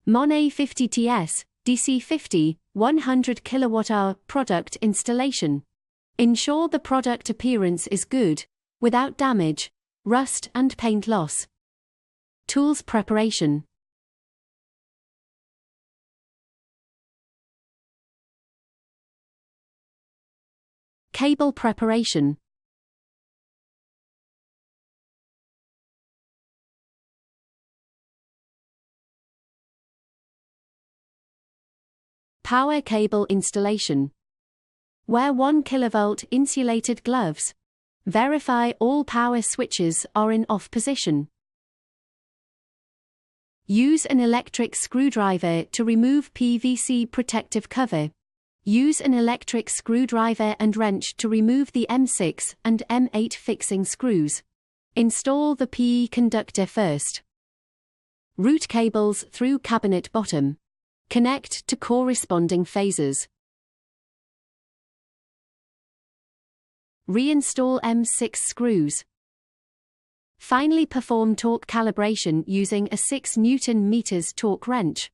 Sunway50kw100kwhonOFFgrid DC 50, 100 kWh product installation. Ensure the product appearance is good, without damage, rust and paint loss. Tools preparation. Cable preparation. Power cable installation. Wear 1 kV insulated gloves. Verify all power switches are in off position. Use an electric screwdriver to remove PVC protective cover. Use an electric screwdriver and wrench to remove the M6 and M8 fixing screws. Install the PE conductor first. Route cables through cabinet bottom. Connect to corresponding phases. Reinstall M6 screws. Finally, perform torque calibration using a 6 Nm torque wrench.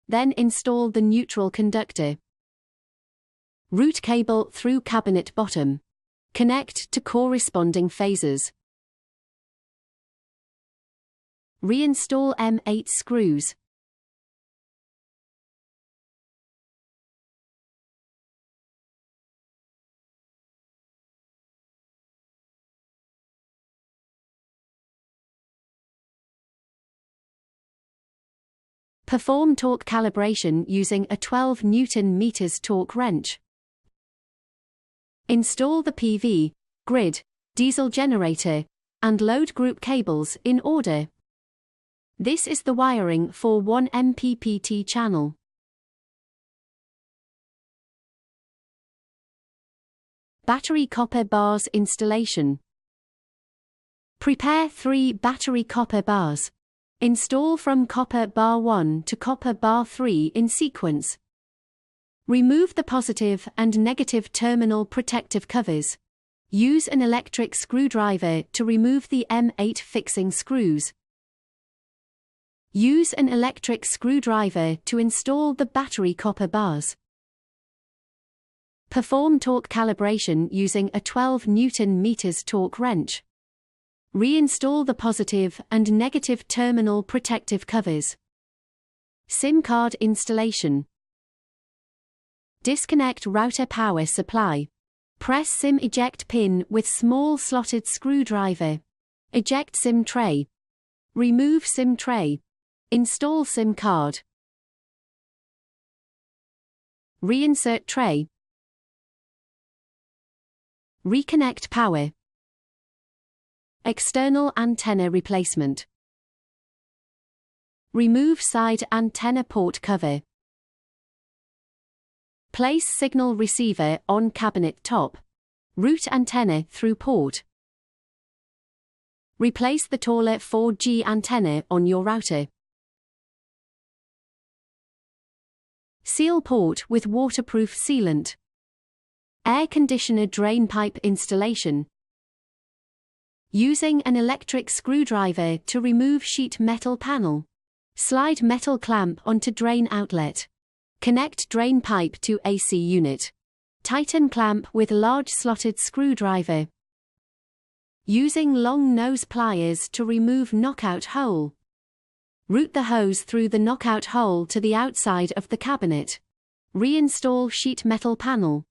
Then install the neutral conductor. Route cable through cabinet bottom. Connect to corresponding phases. Reinstall M8 screws. Perform torque calibration using a 12 Nm torque wrench. Install the PV, grid, diesel generator, and load group cables in order. This is the wiring for 1 MPPT channel. Battery copper bars installation. Prepare 3 battery copper bars. Install from copper bar 1 to copper bar 3 in sequence. Remove the positive and negative terminal protective covers. Use an electric screwdriver to remove the M8 fixing screws. Use an electric screwdriver to install the battery copper bars. Perform torque calibration using a 12 Nm torque wrench. Reinstall the positive and negative terminal protective covers. SIM card installation. Disconnect router power supply. Press SIM eject pin with small slotted screwdriver. Eject SIM tray. Remove SIM tray. Install SIM card. Reinsert tray. Reconnect power. External antenna replacement. Remove side antenna port cover. Place signal receiver on cabinet top. Route antenna through port. Replace the taller 4G antenna on your router. Seal port with waterproof sealant. Air conditioner drain pipe installation. Using an electric screwdriver to remove sheet metal panel. Slide metal clamp onto drain outlet. Connect drain pipe to AC unit. Tighten clamp with large slotted screwdriver. Using long nose pliers to remove knockout hole. Route the hose through the knockout hole to the outside of the cabinet. Reinstall sheet metal panel.